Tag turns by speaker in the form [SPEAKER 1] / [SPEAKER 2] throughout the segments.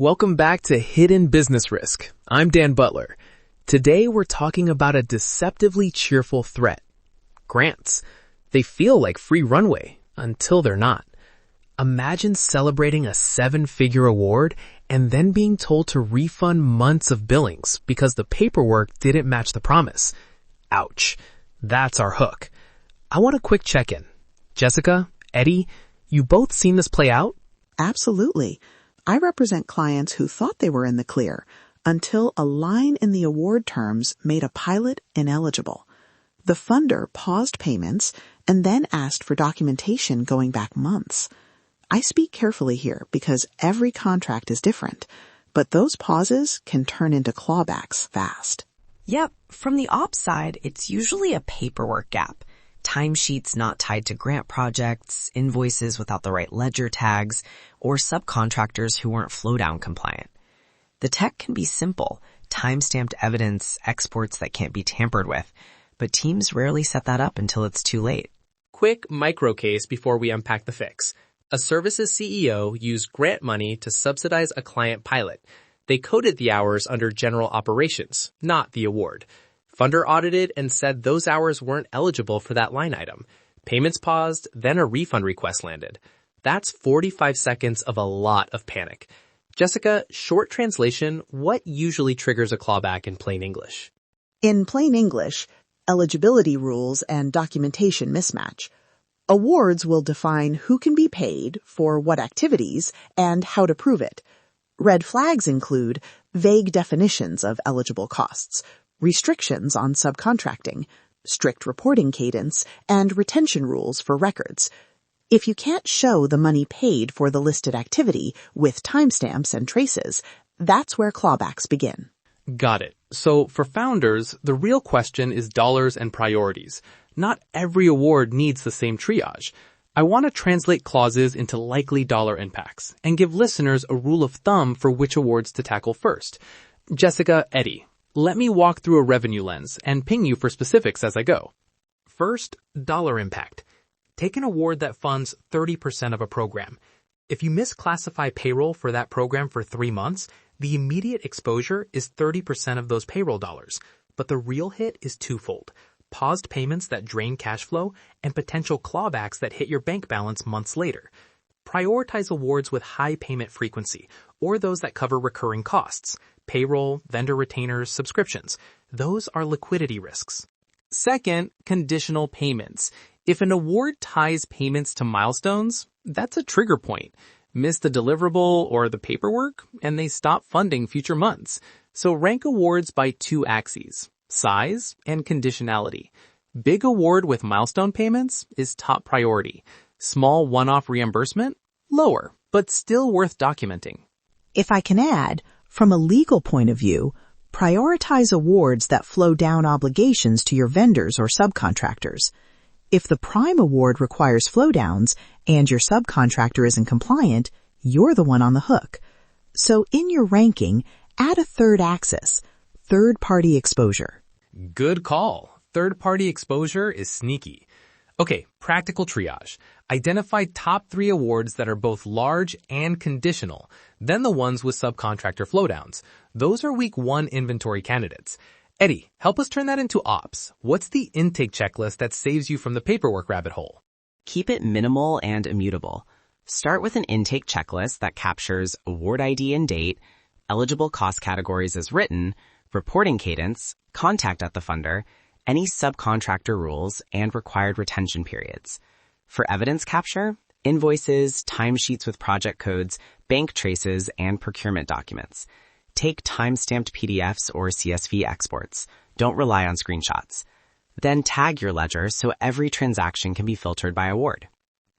[SPEAKER 1] Welcome back to Hidden Business Risk. I'm Dan Butler. Today we're talking about a deceptively cheerful threat. Grants. They feel like free runway until they're not. Imagine celebrating a 7-figure award and then being told to refund months of billings because the paperwork didn't match the promise. Ouch. That's our hook. I want a quick check-in. Jessica, Eddie, you both seen this play out?
[SPEAKER 2] Absolutely. I represent clients who thought they were in the clear until a line in the award terms made a pilot ineligible. The funder paused payments and then asked for documentation going back months. I speak carefully here because every contract is different, but those pauses can turn into clawbacks fast.
[SPEAKER 3] Yep, from the ops side, it's usually a paperwork gap. Timesheets not tied to grant projects, invoices without the right ledger tags, or subcontractors who weren't flowdown compliant. The tech can be simple, time-stamped evidence, exports that can't be tampered with, but teams rarely set that up until it's too late.
[SPEAKER 1] Quick micro case before we unpack the fix. A services CEO used grant money to subsidize a client pilot. They coded the hours under general operations, not the award. Funder audited and said those hours weren't eligible for that line item. Payments paused, then a refund request landed. That's 45 seconds of a lot of panic. Jessica, short translation, what usually triggers a clawback in plain English?
[SPEAKER 2] In plain English, eligibility rules and documentation mismatch. Awards will define who can be paid for what activities and how to prove it. Red flags include vague definitions of eligible costs, restrictions on subcontracting, strict reporting cadence, and retention rules for records. If you can't show the money paid for the listed activity with timestamps and traces, that's where clawbacks begin.
[SPEAKER 1] Got it. So for founders, the real question is dollars and priorities. Not every award needs the same triage. I want to translate clauses into likely dollar impacts and give listeners a rule of thumb for which awards to tackle first. Jessica, Eddie, let me walk through a revenue lens and ping you for specifics as I go. First, dollar impact. Take an award that funds 30% of a program. If you misclassify payroll for that program for 3 months, the immediate exposure is 30% of those payroll dollars. But the real hit is twofold: paused payments that drain cash flow and potential clawbacks that hit your bank balance months later. Prioritize awards with high payment frequency or those that cover recurring costs. Payroll, vendor retainers, subscriptions. Those are liquidity risks. Second, conditional payments. If an award ties payments to milestones, that's a trigger point. Miss the deliverable or the paperwork, and they stop funding future months. So rank awards by 2 axes: size and conditionality. Big award with milestone payments is top priority. Small one-off reimbursement, lower, but still worth documenting.
[SPEAKER 2] If I can add, from a legal point of view, prioritize awards that flow down obligations to your vendors or subcontractors. If the prime award requires flowdowns and your subcontractor isn't compliant, you're the one on the hook. So in your ranking, add a third axis: third-party exposure.
[SPEAKER 1] Good call. Third-party exposure is sneaky. Okay, practical triage. Identify top 3 awards that are both large and conditional, then the ones with subcontractor flowdowns. Those are week 1 inventory candidates. Eddie, help us turn that into ops. What's the intake checklist that saves you from the paperwork rabbit hole?
[SPEAKER 3] Keep it minimal and immutable. Start with an intake checklist that captures award ID and date, eligible cost categories as written, reporting cadence, contact at the funder, any subcontractor rules, and required retention periods. For evidence capture, invoices, timesheets with project codes, bank traces, and procurement documents. Take time-stamped PDFs or CSV exports. Don't rely on screenshots. Then tag your ledger so every transaction can be filtered by award.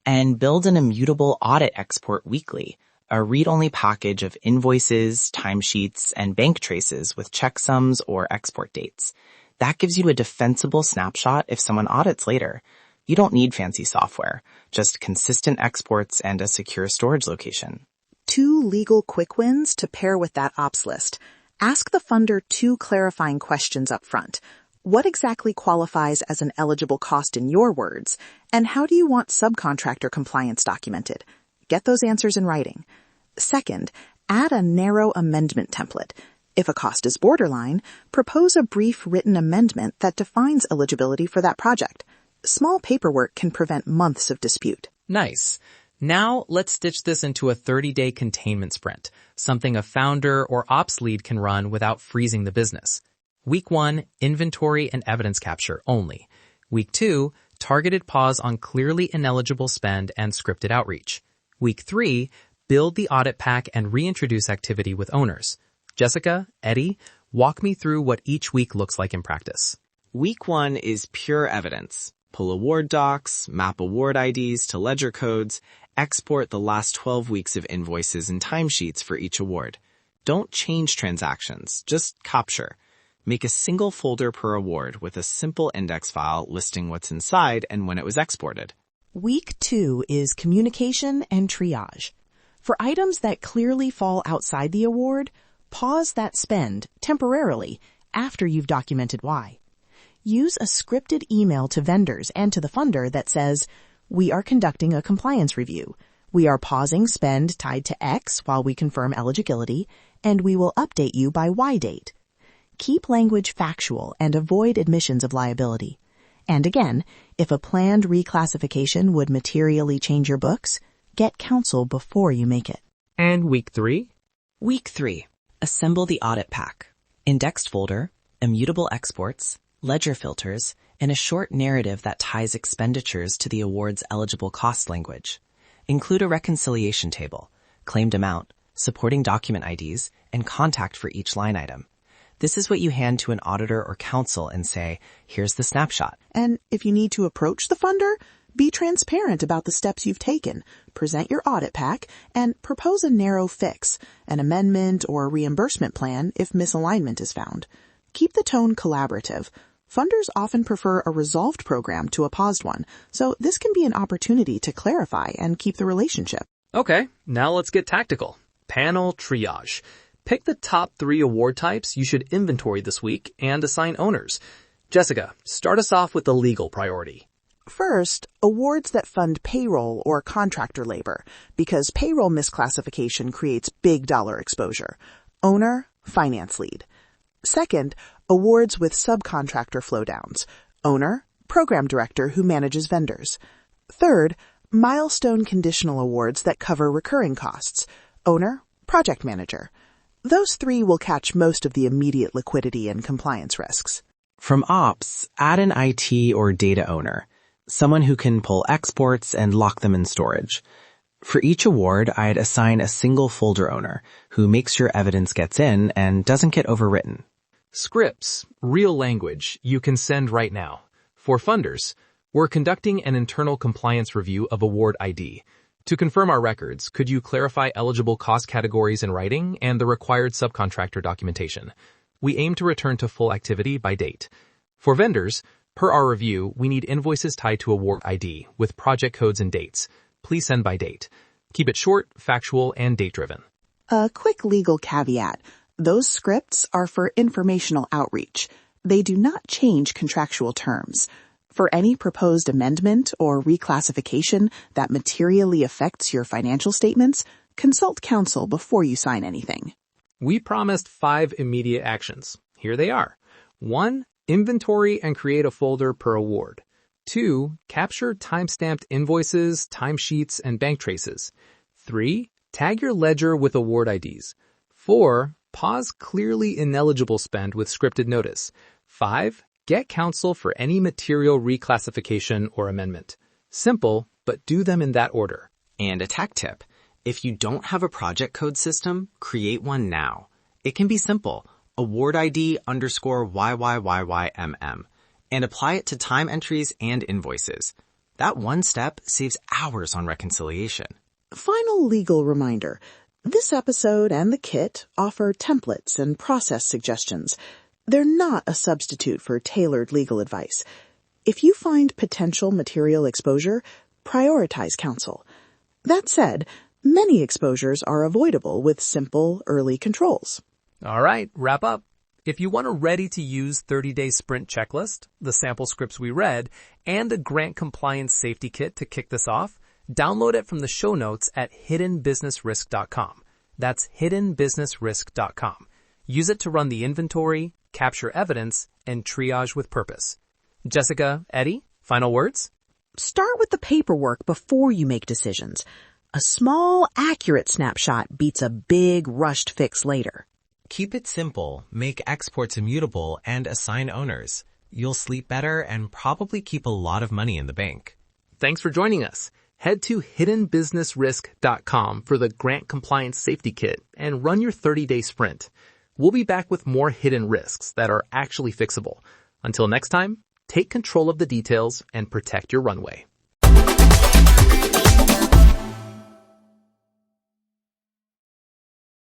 [SPEAKER 3] And build an immutable audit export weekly, a read-only package of invoices, timesheets, and bank traces with checksums or export dates. That gives you a defensible snapshot if someone audits later. You don't need fancy software, just consistent exports and a secure storage location.
[SPEAKER 2] 2 legal quick wins to pair with that ops list. Ask the funder 2 clarifying questions up front. What exactly qualifies as an eligible cost in your words? And how do you want subcontractor compliance documented? Get those answers in writing. Second, Add a narrow amendment template. If a cost is borderline, propose a brief written amendment that defines eligibility for that project. Small paperwork can prevent months of dispute.
[SPEAKER 1] Nice. Now let's stitch this into a 30-day containment sprint, something a founder or ops lead can run without freezing the business. Week 1, inventory and evidence capture only. Week 2, targeted pause on clearly ineligible spend and scripted outreach. Week 3, build the audit pack and reintroduce activity with owners. Jessica, Eddie, walk me through what each week looks like in practice.
[SPEAKER 3] Week 1 is pure evidence. Pull award docs, map award IDs to ledger codes, export the last 12 weeks of invoices and timesheets for each award. Don't change transactions, just capture. Make a single folder per award with a simple index file listing what's inside and when it was exported.
[SPEAKER 2] Week 2 is communication and triage. For items that clearly fall outside the award, pause that spend temporarily after you've documented why. Use a scripted email to vendors and to the funder that says, "We are conducting a compliance review. We are pausing spend tied to X while we confirm eligibility, and we will update you by Y date." Keep language factual and avoid admissions of liability. And again, if a planned reclassification would materially change your books, get counsel before you make it.
[SPEAKER 1] And week 3?
[SPEAKER 3] Week 3. Assemble the audit pack. Indexed folder, immutable exports, ledger filters, and a short narrative that ties expenditures to the award's eligible cost language. Include a reconciliation table, claimed amount, supporting document IDs, and contact for each line item. This is what you hand to an auditor or counsel and say, here's the snapshot.
[SPEAKER 2] And if you need to approach the funder, be transparent about the steps you've taken, present your audit pack, and propose a narrow fix, an amendment or reimbursement plan if misalignment is found. Keep the tone collaborative. Funders often prefer a resolved program to a paused one, so this can be an opportunity to clarify and keep the relationship.
[SPEAKER 1] Okay, now let's get tactical. Panel triage. Pick the top 3 award types you should inventory this week and assign owners. Jessica, start us off with the legal priority.
[SPEAKER 2] First, awards that fund payroll or contractor labor, because payroll misclassification creates big dollar exposure. Owner, finance lead. Second, awards with subcontractor flowdowns. Owner, program director who manages vendors. Third, milestone conditional awards that cover recurring costs. Owner, project manager. Those 3 will catch most of the immediate liquidity and compliance risks.
[SPEAKER 3] From ops, add an IT or data owner, someone who can pull exports and lock them in storage. For each award, I'd assign a single folder owner who makes sure evidence gets in and doesn't get overwritten.
[SPEAKER 1] Scripts, real language, you can send right now. For funders, we're conducting an internal compliance review of award ID. To confirm our records, could you clarify eligible cost categories in writing and the required subcontractor documentation? We aim to return to full activity by date. For vendors, per our review, we need invoices tied to award ID with project codes and dates. Please send by date. Keep it short, factual, and date-driven.
[SPEAKER 2] A quick legal caveat. Those scripts are for informational outreach. They do not change contractual terms. For any proposed amendment or reclassification that materially affects your financial statements, consult counsel before you sign anything.
[SPEAKER 1] We promised 5 immediate actions. Here they are. 1, inventory and create a folder per award. 2, capture timestamped invoices, timesheets, and bank traces. 3, tag your ledger with award IDs. 4, pause clearly ineligible spend with scripted notice. 5, get counsel for any material reclassification or amendment. Simple, but do them in that order.
[SPEAKER 3] And a tech tip. If you don't have a project code system, create one now. It can be simple. Award ID _YYYYMM. And apply it to time entries and invoices. That one step saves hours on reconciliation.
[SPEAKER 2] Final legal reminder. This episode and the kit offer templates and process suggestions. They're not a substitute for tailored legal advice. If you find potential material exposure, prioritize counsel. That said, many exposures are avoidable with simple, early controls.
[SPEAKER 1] All right, wrap up. If you want a ready-to-use 30-day sprint checklist, the sample scripts we read, and a grant compliance safety kit to kick this off, download it from the show notes at hiddenbusinessrisk.com. That's hiddenbusinessrisk.com. Use it to run the inventory, capture evidence, and triage with purpose. Jessica, Eddie, final words?
[SPEAKER 2] Start with the paperwork before you make decisions. A small, accurate snapshot beats a big, rushed fix later.
[SPEAKER 3] Keep it simple, make exports immutable, and assign owners. You'll sleep better and probably keep a lot of money in the bank.
[SPEAKER 1] Thanks for joining us. Head to hiddenbusinessrisk.com for the Grant Compliance Safety Kit and run your 30-day sprint. We'll be back with more hidden risks that are actually fixable. Until next time, take control of the details and protect your runway.